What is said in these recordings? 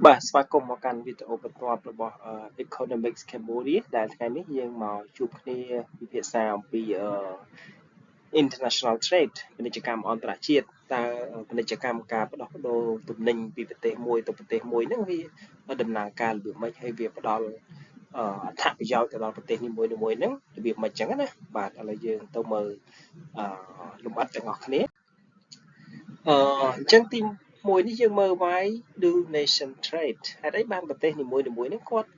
បាទស្វាគមន៍មកកាន់វីដេអូបន្ទាប់របស់ Economics Cambodia ដែលថ្ងៃនេះយើងមកជួបគ្នាពិភាក្សាអំពី international trade ពាណិជ្ជកម្មអន្តរជាតិតើពាណិជ្ជកម្មការផ្ដោះប្ដូរទំនិញពីប្រទេសមួយទៅប្រទេសមួយហ្នឹងវាដំណើរការរបៀបម៉េចហើយវាផ្ដល់អត្ថប្រយោជន៍ទៅដល់ប្រទេសនីមួយៗហ្នឹងរបៀបម៉េចចឹងណាបាទឥឡូវយើងទៅមើលលម្អិតទាំងអស់គ្នាអញ្ចឹងទីមួយនេះយើងមើល why do nation trade ហេតុអីបានប្រទេសនីមួយៗហ្នឹងគាត់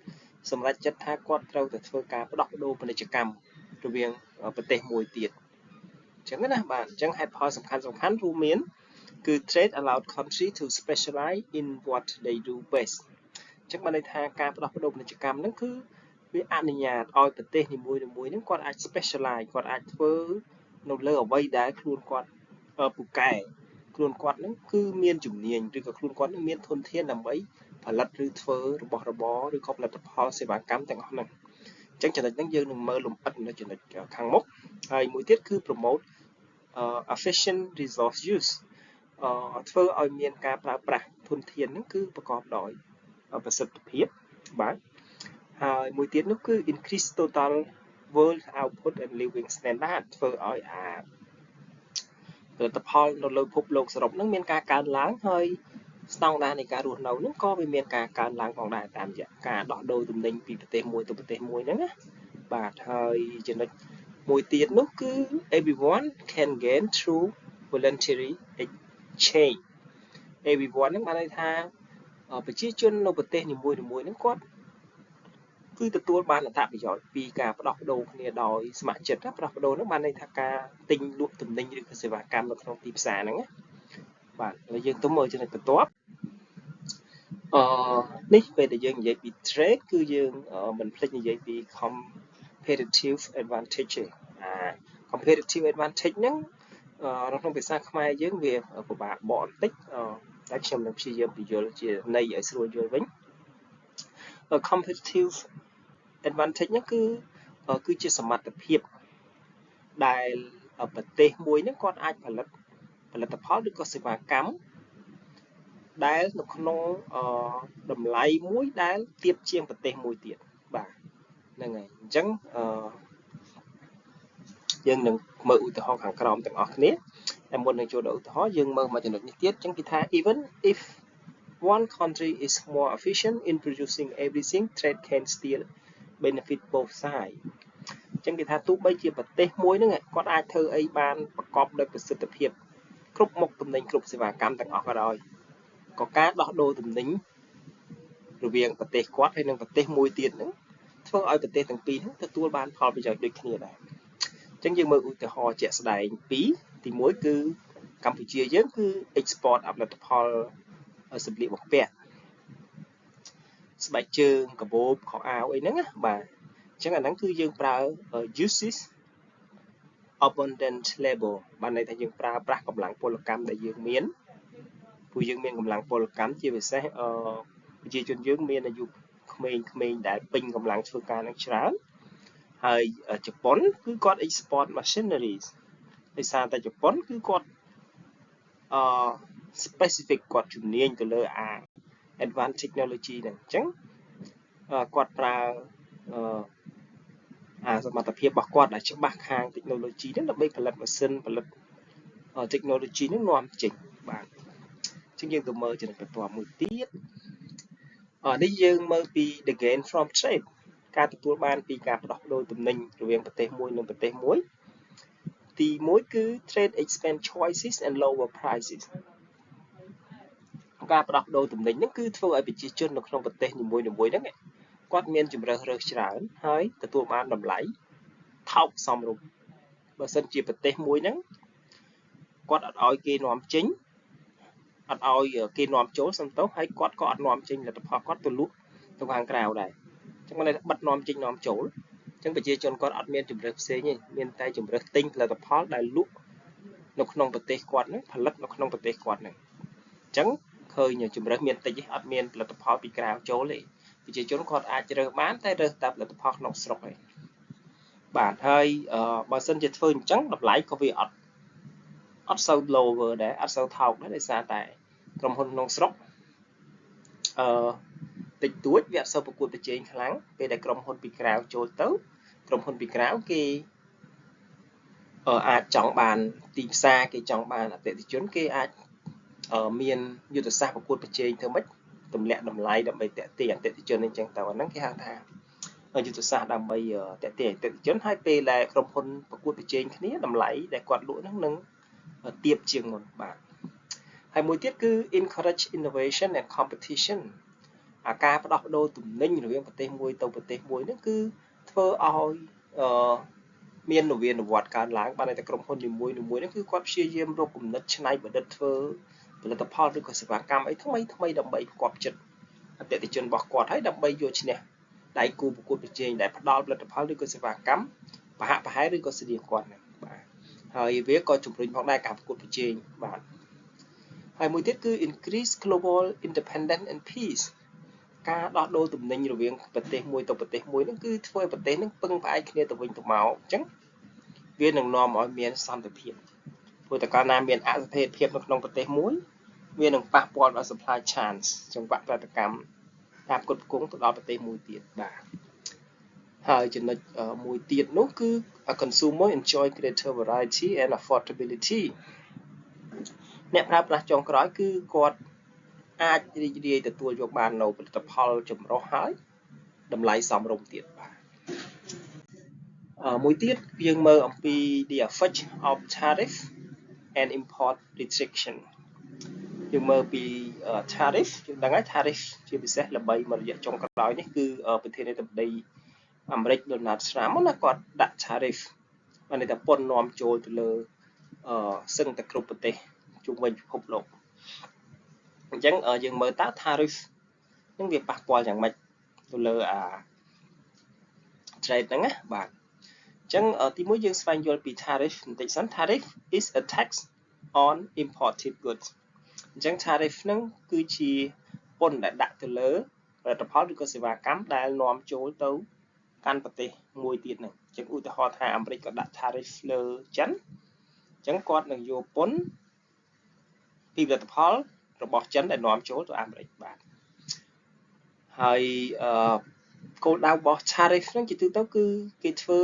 សម្រេចចិត្តថាគាត់ត្រូវតែធ្វើការផ្ដោះប្ដូរពាណិជ្ជកម្មរវាងប្រទេសមួយទៀតអញ្ចឹងណាបាទអញ្ចឹងហេតុផលសំខាន់រួមមានគឺ trade allowed country to specialize in what they do best អញ្ចឹងបានន័យថាការផ្ដោះប្ដូរពាណិជ្ជកម្មហ្នឹងគឺវាអនុញ្ញាតឲ្យប្រទេសនីមួយៗហ្នឹងគាត់អាច specialize គាត់អាចធ្វើនៅលើអ្វីដែលខ្លួនគាត់ពូកែខ្លួនគាត់ហ្នឹងគឺមានជំនាញឬក៏ខ្លួនគាត់នឹងមានធនធានដើម្បីផលិតឬធ្វើរបស់របរឬក៏ផលិតផលសេវាកម្មទាំងអស់ហ្នឹងអញ្ចឹងចំណុចហ្នឹងយើងនឹងមើលលម្អិតនៅចំណុចខាងមុខហើយមួយទៀតគឺ promote efficient resource use ធ្វើឲ្យមានការប្រើប្រាស់ធនធានហ្នឹងគឺប្រកបដោយប្រសិទ្ធភាពបាទហើយមួយទៀតនោះគឺ increase total world output and living standard ធ្វើឲ្យផលិតផលនៅលើពិភពលោកសរុបហ្នឹងមានការកើនឡើងហើយស្តង់ដារនៃការរស់នៅហ្នឹងក៏វាមានការកើនឡើងផងដែរតាមរយៈការដោះដូរទំនិញពីប្រទេសមួយទៅប្រទេសមួយហ្នឹងណាបាទហើយចំណុចមួយទៀតនោះគឺ everyone can gain through voluntary exchange everyone ហ្នឹងបានន័យថាប្រជាជននៅប្រទេសនីមួយៗហ្នឹងគាត់គឺទទួលបានអត្ថប្រយោជន៍ពីការផ្ដោះប្ដូរគ្នាដោយស្ម័គ្រចិត្តផ្ដោះប្ដូរហ្នឹងបានន័យថាការទិញលក់ទំនិញឬក៏សេវាកម្មនៅក្នុងទីផ្សារហ្នឹងណាបាទហើយយើងទៅមើលចំណុចបន្ទាប់នេះពេលដែលយើងនិយាយពី trade គឺយើងមិនភ្លេចនិយាយពី competitive advantage ទេcompetitive advantage ហ្នឹងនៅក្នុងភាសាខ្មែរយើងវាពិបាកបកបន្តិចតែខ្ញុំនឹងព្យាយាមបញ្យល់ជាន័យឲ្យស្រួលយល់វិញ competitive advantage ហ្នឹងគឺជាសមត្ថភាពដែលប្រទេសមួយហ្នឹងគាត់អាចផលិតផលឬក៏សេវាកម្មដែលនៅក្នុងតម្លៃមួយដែលទាបជាងប្រទេសមួយទៀតបាទហ្នឹងហើយអញ្ចឹងយើងនឹងមើលឧទាហរណ៍ខាងក្រោមទាំងអស់គ្នាតែមុននឹងចូលដល់ឧទាហរណ៍យើងមើលមកចំណុចនេះទៀតអញ្ចឹងគេថា even if one country is more efficient in producing everything trade can still benefit both sides អញ្ចឹងគេថាទោះបីជាប្រទេសមួយហ្នឹងគាត់អាចធ្វើអីបានប្រកបដោយប្រសិទ្ធភាពគ្រប់មុខទំនិញគ្រប់សេវាកម្មទាំងអស់ក៏ដោយក៏ការដោះដូរទំនិញរវាងប្រទេសគាត់ហើយនិងប្រទេសមួយទៀតហ្នឹងធ្វើឲ្យប្រទេសទាំងពីរហ្នឹងទទួលបានផលប្រយោជន៍ដូចគ្នាដែរអញ្ចឹងយើងមើលឧទាហរណ៍ជាក់ស្ដែងពីរទី1គឺកម្ពុជាយើងគឺ export ផលិតផលសម្លៀកបំពាក់ស្បែកជើងកាបូបខោអាវអីហ្នឹងណាបាទអញ្ចឹងអាហ្នឹងគឺយើងប្រើ uses abundant labor បានន័យថាយើងប្រើប្រាស់កម្លាំងពលកម្មដែលយើងមានព្រោះយើងមានកម្លាំងពលកម្មជាពិសេសប្រជាជនយើងមានអាយុក្មេងៗដែលពេញកម្លាំងធ្វើការនឹងច្រើនហើយជប៉ុនគឺគាត់ export machineries ដោយសារតែជប៉ុនគឺគាត់specific គាត់ជំនាញទៅលើadvanced technology ហ្នឹងអញ្ចឹងគាត់ប្រើសមត្ថភាពរបស់គាត់ដែលច្បាស់ខាង technology ហ្នឹងដើម្បីផលិតម៉ាស៊ីនផលិត technology ហ្នឹងនាំចេញបាទអញ្ចឹងយើងទៅមើលចំណុចបន្ទាប់មួយទៀតនេះយើងមើលពី the gain from trade ការទទួលបានពីការផ្ដោះប្ដូរទំនិញរវាងប្រទេសមួយនិងប្រទេសមួយទី1គឺ trade expand choices and lower prices ការផ្ដោះប្ដូរទំនិញហ្នឹងគឺធ្វើឲ្យប្រជាជននៅក្នុងប្រទេសនីមួយៗហ្នឹងគាត់មានជម្រើសរើសច្រើនហើយទទួលបានតម្លៃថោកសមរម្យបើសិនជាប្រទេសមួយហ្នឹងគាត់អត់ឲ្យគេនាំចេញអត់ឲ្យគេនាំចូលសំទោសហើយគាត់ក៏អត់នាំចេញផលិតផលគាត់ទៅលក់ទៅខាងក្រៅដែរអញ្ចឹងគាត់បិទនាំចេញនាំចូលអញ្ចឹងប្រជាជនគាត់អត់មានជម្រើសផ្សេងទេមានតែជម្រើសទិញផលិតផលដែលលក់នៅក្នុងប្រទេសគាត់ហ្នឹងផលិតនៅក្នុងប្រទេសគាត់ហ្នឹងអញ្ចឹងឃើញជម្រើសមានតិចទេអត់មានផលិតផលពីក្រៅចូលទេប្រជាជនគាត់អាចរើសបានតែរើសតែផលិតផលក្នុងស្រុកឯងបាទហើយបើសិនជាធ្វើអញ្ចឹងតម្លៃក៏វាអត់សូវ lower ដែរអត់សូវថោកដែរដោយសារតែក្រុមហ៊ុនក្នុងស្រុក តិចតួចវាអត់សូវប្រកួតប្រជែងខ្លាំងពេលដែលក្រុមហ៊ុនពីក្រៅចូលទៅក្រុមហ៊ុនពីក្រៅគេអាចចង់បានទីផ្សារគេចង់បានអតិថិជនគេអាចមានយុទ្ធសាស្ត្រប្រកួតប្រជែងធ្វើម៉េចទម្លាក់តម្លៃដើម្បីទាក់ទាញអតិថិជនអញ្ចឹងទៅអាហ្នឹងគេហៅថាយុទ្ធសាស្ត្រដើម្បីទាក់ទាញអតិថិជនហើយពេលដែលក្រុមហ៊ុនប្រកួតប្រជែងគ្នាតម្លៃដែលគាត់លក់ហ្នឹងនឹងទាបជាងមុនបាទហើយមួយទៀតគឺ encourage innovation and competition ការផ្ដោះប្ដូរទំនិញរវាងប្រទេសមួយទៅប្រទេសមួយហ្នឹងគឺធ្វើឲ្យមាននវានុវត្តន៍កើតឡើងបានតែក្រុមហ៊ុននីមួយៗហ្នឹងគឺគាត់ព្យាយាមរកគំនិតច្នៃប្រឌិតធ្វើផលិតផលឬក៏សេវាកម្មអីថ្មីដើម្បីផ្គប់ចិត្តអតិថិជនរបស់គាត់ហើយដើម្បីយកឈ្នះដៃគូប្រកួតប្រជែងដែលផ្ដល់ផលិតផលឬក៏សេវាកម្មប្រហាក់ប្រហែលឬក៏ស្តៀងគាត់ហ្នឹងបាទហើយវាក៏ជំរុញផងដែរការប្រកួតប្រជែងបាទហើយមួយទៀតគឺ increase global independence and peace ការដោះដូរទំនិញរវាងប្រទេសមួយទៅប្រទេសមួយហ្នឹងគឺធ្វើឲ្យប្រទេសហ្នឹងពឹងផ្អែកគ្នាទៅវិញទៅមកអញ្ចឹងវានឹងនាំឲ្យមានសន្តិភាពព្រោះតែកាលណាមានអស្ថិរភាពនៅក្នុងប្រទេសមួយវានឹងប៉ះពាល់ដល់ supply chains ចង្វាក់ផលិតកម្មការផ្គត់ផ្គង់ទៅដល់ប្រទេសមួយទៀតបាទហើយចំណុចមួយទៀតនោះគឺ a consumer enjoy greater variety and affordability អ្នកប្រើប្រាស់ចុងក្រោយគឺគាត់អាចរីករាយទទួលយកបាននៅផលិតផលចម្រុះហើយតម្លៃសមរម្យទៀតបាទមួយទៀតយើងមើលអំពី the effect of tariff and import restriction យើងមើលពី tariff យើងដឹងហើយ tariff ជាពិសេសល្បីមួយរយៈចុងក្រោយនេះគឺប្រធានាធិបតីអាមេរិក Donald Trump ណាគាត់ដាក់ tariff បានន័យថាពន្ធនាំចូលទៅលើសឹងតែគ្រប់ប្រទេសជុំវិញពិភពលោកអញ្ចឹងយើងមើលតើ tariff នឹងវាប៉ះពាល់យ៉ាងម៉េចទៅលើtrade ហ្នឹងណាបាទអញ្ចឹងទីមួយយើងស្វែងយល់ពី tariff បន្តិចសិន tariff is a tax on imported goods អញ្ចឹង tariff ហ្នឹងគឺជាពន្ធដែលដាក់ទៅលើផលិតផលឬក៏សេវាកម្មដែលនាំចូលទៅកាន់ប្រទេសមួយទៀតហ្នឹងអញ្ចឹងឧទាហរណ៍ថាអាមេរិកក៏ដាក់ tariff លើចិនអញ្ចឹងគាត់នឹងយកពន្ធពីផលិតផលរបស់ចិនដែលនាំចូលទៅអាមេរិកបាទហើយគោលដៅរបស់ tariff ហ្នឹងជាទូទៅគឺគេធ្វើ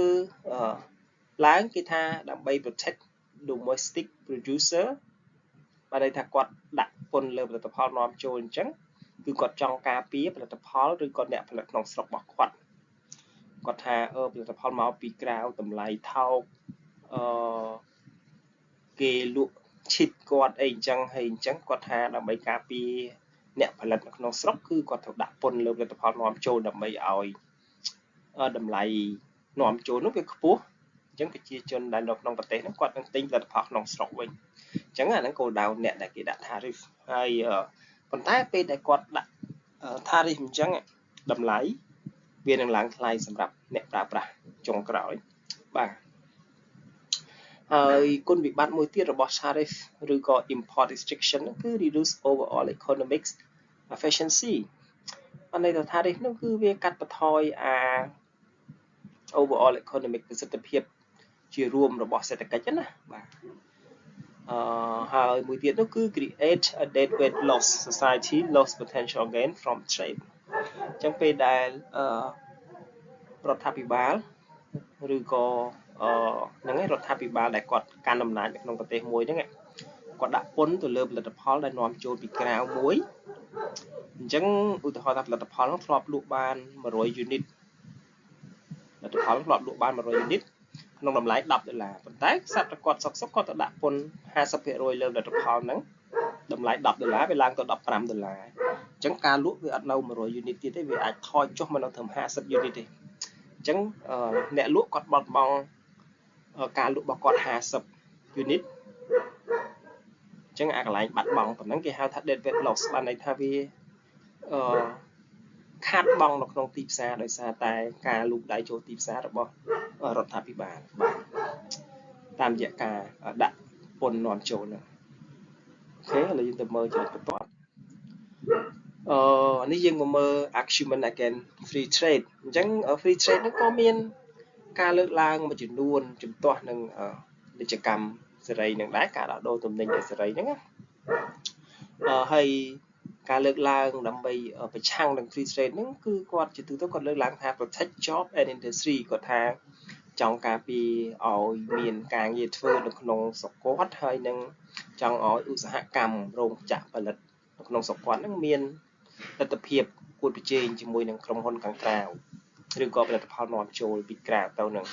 ឡើងគេថាដើម្បី protect domestic producer បានន័យថាគាត់ដាក់ពន្ធលើផលិតផលនាំចូលអញ្ចឹងគឺគាត់ចង់ការពារផលិតផលឬក៏អ្នកផលិតក្នុងស្រុករបស់គាត់ថាផលិតផលមកពីក្រៅតម្លៃថោកគេលក់ឈិតគាត់អីអញ្ចឹងហើយអញ្ចឹងគាត់ថាដើម្បីការពារអ្នកផលិតនៅក្នុងស្រុកគឺគាត់ត្រូវដាក់ពន្ធលើផលិតផលនាំចូលដើម្បីឲ្យតម្លៃនាំចូលនោះវាខ្ពស់អញ្ចឹងប្រជាជនដែលនៅក្នុងប្រទេសហ្នឹងគាត់នឹងទិញផលិតផលក្នុងស្រុកវិញអញ្ចឹងអាហ្នឹងគោលដៅអ្នកដែលគេដាក់ tariff ហើយប៉ុន្តែពេលដែលគាត់ដាក់ tariff អញ្ចឹងតម្លៃវានឹងឡើងថ្លៃសម្រាប់អ្នកប្រើប្រាស់ចុងក្រោយបាទហើយគុណវិបត្តិមួយទៀតរបស់ tariff ឬក៏ import restriction គឺ reduce overall economic efficiency បានន័យថា tariff នោះគឺវាកាត់បន្ថយoverall economic ប្រសិទ្ធភាពជារួមរបស់សេដ្ឋកិច្ចណាបាទហើយមួយទៀតនោះគឺ create a dead weight loss society loss potential gain from trade អញ្ចឹងពេលដែលរដ្ឋាភិបាលឬក៏ហ្នឹងឯងរដ្ឋាភិបាលដែលគាត់កាន់អំណាចនៅក្នុងប្រទេសមួយហ្នឹងគាត់ដាក់ពន្ធទៅលើផលិតផលដែលនាំចូលពីក្រៅមួយអញ្ចឹងឧទាហរណ៍ថាផលិតផលនោះធ្លាប់លក់បាន100 unit ផលិតផលធ្លាប់លក់បាន100 unit ក្នុងតម្លៃ$10ប៉ុន្តែខ្សត្រគាត់សុកគាត់ទៅដាក់ពន្ធ 50% លើផលិតផលហ្នឹងតម្លៃ$10វាឡើងទៅ$15អញ្ចឹងការលក់វាអត់នៅ100 unit ទៀតទេវាអាចថយចុះមកនៅត្រឹម50 unit ទេអញ្ចឹងអ្នកលក់គាត់បាត់បង់ការលក់របស់គាត់50 unit អញ្ចឹងកន្លែងបាត់បង់ប៉ុណ្ណឹងគេហៅថា dead weight loss បានន័យថាវាខាតបង់នៅក្នុងទីផ្សារដោយសារតែការលូកដៃចូលទីផ្សាររបស់រដ្ឋាភិបាលបាទតាមរយៈការដាក់ពន្ធនាំចូលហ្នឹងអូខេឥឡូវយើងទៅមើលចំណុចបន្ទាប់នេះយើងមកមើល argument against free trade អញ្ចឹង free trade ហ្នឹងក៏មានការលើកឡើងមួយចំនួនជំទាស់នឹងពាណិជ្ជកម្មសេរីនឹងដែរការដោះដូរទំនិញសេរីហ្នឹងណាហើយ ការលើកឡើងដើម្បីប្រឆាំងនឹង free trade ហ្នឹងគឺគាត់ជាទូទៅគាត់លើកឡើងថា protect job and industry គាត់ថាចង់ការពារឲ្យមានការងារធ្វើនៅក្នុងស្រុកគាត់ហើយនឹងចង់ឲ្យឧស្សាហកម្មរោងចក្រផលិតនៅក្នុងស្រុកគាត់ហ្នឹងមានលទ្ធភាពគួតប្រជែងជាមួយនឹងក្រុមហ៊ុនខាងក្រៅឬក៏ផលិតផលនាំចូលពីក្រៅទៅនឹង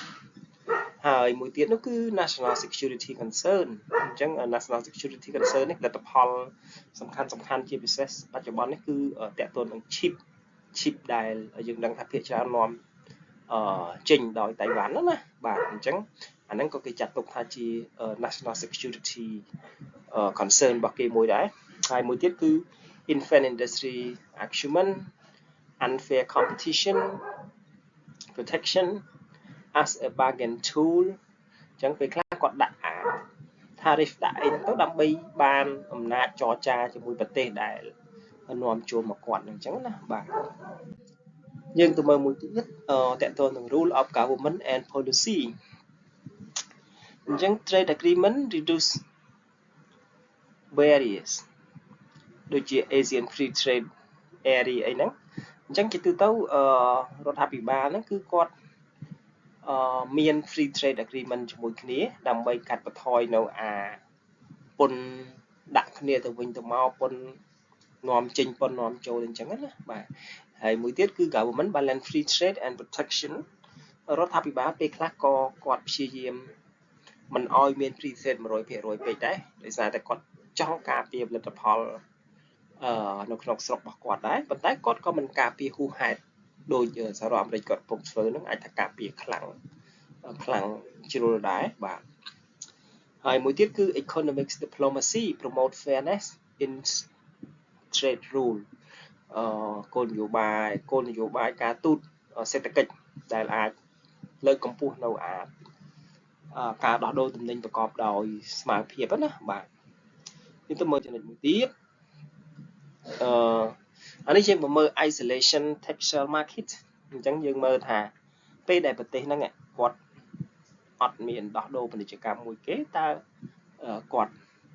ហើយមួយទៀតនោះគឺ national security concern អញ្ចឹង national security concern នេះផលិតផលសំខាន់ជាពិសេសបច្ចុប្បន្ននេះគឺតាក់ទងនឹង chip ដែលយើងដឹងថាភាគច្រើននាំចេញដោយតៃវ៉ាន់ណាបាទអញ្ចឹងអាហ្នឹងក៏គេចាត់ទុកថាជា national security concern របស់គេមួយដែរហើយមួយទៀតគឺ infant industry acumen unfair competition protection as a bargain tool អញ្ចឹងពេលខ្លះគាត់ដាក់tariff ដាក់អីទៅដើម្បីបានអំណាចចរចាជាមួយប្រទេសដែលនាំចូលមកគាត់អញ្ចឹងណាបាទយើងទៅមើលមួយទៀតតកតនឹង rule of government and policy អញ្ចឹង trade agreement reduce barriers ដូចជា Asian Free Trade Area អីហ្នឹងអញ្ចឹងជាទូទៅរដ្ឋាភិបាលហ្នឹងគឺគាត់មាន free trade agreement ជាមួយគ្នាដើម្បីកាត់បន្ថយនៅពន្ធដាក់គ្នាទៅវិញទៅមកពន្ធនាំចេញពន្ធនាំចូលអញ្ចឹងណាបាទហើយមួយទៀតគឺ government balance free trade and protection រដ្ឋាភិបាលពេលខ្លះក៏គាត់ព្យាយាមមិនឲ្យមាន free trade 100% ពេកដែរដោយសារតែគាត់ចង់ការពារផលិតផលនៅក្នុងស្រុករបស់គាត់ដែរប៉ុន្តែគាត់ក៏មិនការពារហួសហេតុដោយសហរដ្ឋអាមេរិកគាត់កំពុងធ្វើនឹងអាចថាការពារខ្លាំងជ្រុលដែរបាទហើយមួយទៀតគឺ economic diplomacy promote fairness in trade rule គោលនយោបាយការទូតសេដ្ឋកិច្ចដែលអាចលើកកម្ពស់នៅការដោះដូរទំនិញប្រកបដោយស្មារតីភាពណាបាទនេះទៅមើលចំណុចមួយទៀតអានេះយើងមើល isolation textile market អញ្ចឹងយើងមើលថាពេលដែលប្រទេសហ្នឹងគាត់អត់មានដោះដូរពាណិជ្ជកម្មមួយគេតើគាត់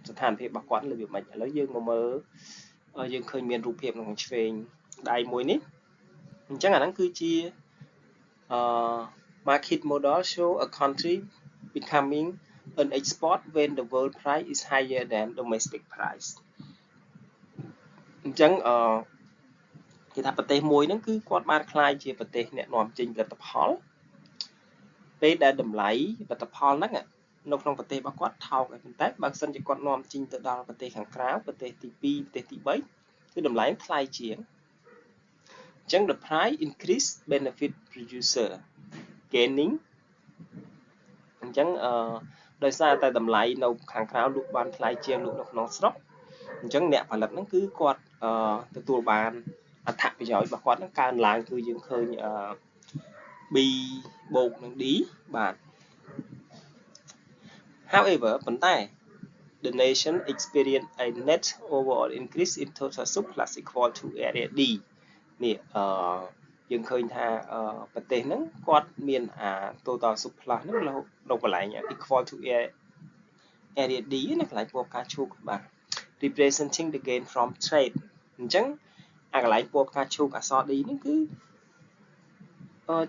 ស្ថានភាពរបស់គាត់លើវាមិនឥឡូវយើងមកមើលយើងឃើញមានរូបភាពក្នុងឆ្វេងដៃមួយនេះអញ្ចឹងអាហ្នឹងគឺជា market model show a country becoming an export when the world price is higher than domestic price អញ្ចឹងគេថាប្រទេសមួយហ្នឹងគឺគាត់បានខ្លាយជាប្រទេសអ្នកនាំចេញផលិតផលពេលដែលតម្លៃផលិតផលហ្នឹងនៅក្នុងប្រទេសរបស់គាត់ថោកហើយប៉ុន្តែបើមិនជាគាត់នាំចេញទៅដល់ប្រទេសខាងក្រៅប្រទេសទី2ប្រទេសទី3គឺតម្លៃថ្លៃជាងអញ្ចឹង the price increase benefit producer gaining អញ្ចឹងដោយសារតែតម្លៃនៅខាងក្រៅលក់បានថ្លៃជាងលក់នៅក្នុងស្រុកអញ្ចឹងអ្នកផលិតហ្នឹងគឺគាត់ទទួលបានអត្ថប្រយោជន៍របស់គាត់ហ្នឹងកើនឡើងគឺយើងឃើញB បូកនឹង D បាទ however ប៉ុន្តែ the nation experience a net overall increase in total surplus equal to area D នេះយើងឃើញថាប្រទេសហ្នឹងគាត់មានtotal surplus ហ្នឹងនៅកន្លែង equal to area D ណាកន្លែងពណ៌ផ្កាឈូកបាទ representing the gain from trade អញ្ចឹងកន្លែងពណ៌ផ្កាឈូកអក្សរ D ហ្នឹងគឺ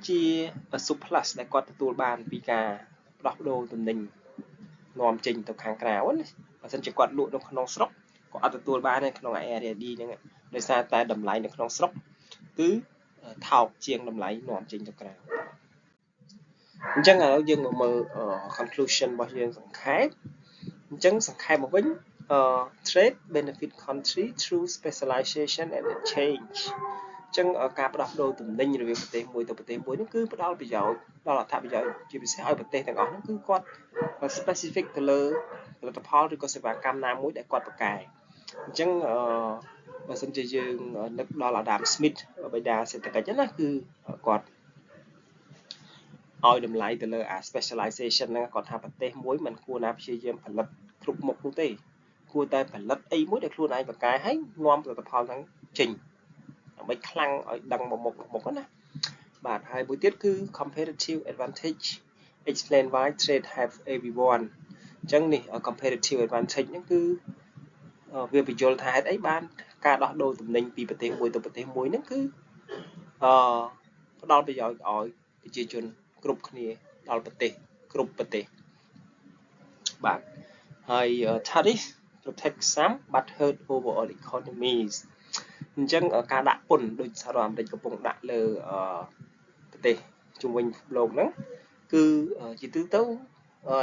ជា surplus ដែលគាត់ទទួលបានពីការដោះដូរទំនិញនាំចេញទៅខាងក្រៅណាបើមិនជាគាត់លក់នៅក្នុងស្រុកគាត់អត់ទទួលបាននៅក្នុង area D ហ្នឹងដោយសារតែតម្លៃនៅក្នុងស្រុកគឺថោកជាងតម្លៃនាំចេញទៅក្រៅអញ្ចឹងឥឡូវយើងមកមើល conclusion របស់យើងសង្ខេបអញ្ចឹងសង្ខេបមកវិញtrade benefit country through specialization and exchange អញ្ចឹងការផ្ដោះប្ដូរទំនិញរវាងប្រទេសមួយទៅប្រទេសមួយនេះគឺផ្ដល់ប្រយោជន៍ដល់អត្ថប្រយោជន៍ជាពិសេសឲ្យប្រទេសទាំងអស់ហ្នឹងគឺគាត់ specific ទៅលើផលិតផលឬក៏សេវាកម្មណាមួយដែលគាត់ប្រកែអញ្ចឹងបើសិនជាយើងនឹកដល់ Adam Smith បិតាសេដ្ឋកិច្ចណាគឺគាត់ឲ្យតម្លៃទៅលើspecialization ហ្នឹងគាត់ថាប្រទេសមួយមិនគួរណាព្យាយាមផលិតគ្រប់មុខនោះទេគួរតែផលិតអីមួយដែលខ្លួនឯងប្រកែហើយនាំផលិតផលហ្នឹងចេញដើម្បីខ្លាំងឲ្យដឹងមុខណាបាទហើយមួយទៀតគឺ competitive advantage explain why trade have everyone អញ្ចឹងនេះ competitive advantage ហ្នឹងគឺវាបញ្យល់ថាហេតុអីបាន ការដោះដូរទំនិញពីប្រទេសមួយទៅប្រទេសមួយហ្នឹងគឺផ្ដល់ប្រយោជន៍ឲ្យប្រជាជនគ្រប់គ្នាដល់ប្រទេសគ្រប់ប្រទេសបាទហើយ tariff protect some but hurt overall economies អញ្ចឹងការដាក់ពន្ធដូចសហរដ្ឋអាមេរិកកំពុងដាក់លើប្រទេសជុំវិញលោកហ្នឹងគឺជាទូទៅ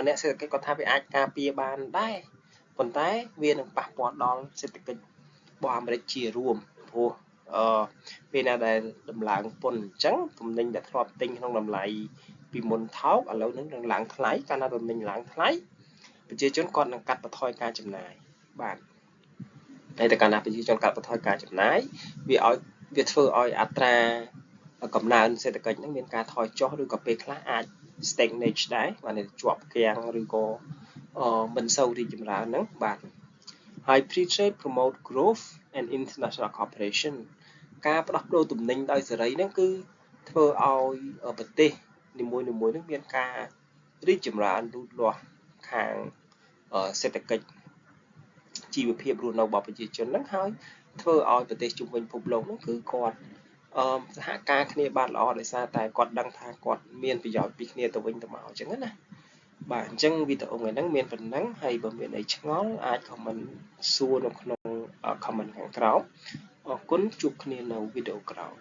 អ្នកសេដ្ឋកិច្ចគាត់ថាវាអាចការពារបានដែរប៉ុន្តែវានឹងប៉ះពាល់ដល់សេដ្ឋកិច្ចរបស់អាមេរិកជារួមព្រោះពេលណាដែលដំឡើងពន្ធអញ្ចឹងទំនិញដែលធ្លាប់ទិញក្នុងតម្លៃពីមុនថោកឥឡូវនឹងឡើងថ្លៃកាលណាទំនិញឡើងថ្លៃប្រជាជនគាត់នឹងកាត់បន្ថយការចំណាយបាទហើយតែកាលណាប្រជាជនកាត់បន្ថយការចំណាយវាធ្វើឲ្យអត្រាកំណើនសេដ្ឋកិច្ចហ្នឹងមានការថយចុះឬក៏ពេលខ្លះអាច stagnate ដែរបាទជាប់គាំងឬក៏មិនសូវរីកចម្រើនហ្នឹងបាទហើយ free trade promote growth and international cooperation ការផ្ដោះប្ដូរទំនិញដោយសេរីហ្នឹងគឺធ្វើឲ្យប្រទេសនីមួយៗហ្នឹងមានការរីកចម្រើនលូតលាស់ខាងសេដ្ឋកិច្ចជីវភាពរស់នៅរបស់ប្រជាជនហ្នឹងហើយធ្វើឲ្យប្រទេសជុំវិញពិភពលោកហ្នឹងគឺគាត់សហការគ្នាបានល្អដោយសារតែគាត់ដឹងថាគាត់មានប្រយោជន៍ពីគ្នាទៅវិញទៅមកអញ្ចឹងណាបាទអញ្ចឹងវីដេអូថ្ងៃហ្នឹងមានប៉ុណ្ណឹងហើយបើមានអីឆ្ងល់អាច comment សួរនៅក្នុង comment ខាងក្រោមអរគុណជួបគ្នានៅវីដេអូក្រោយ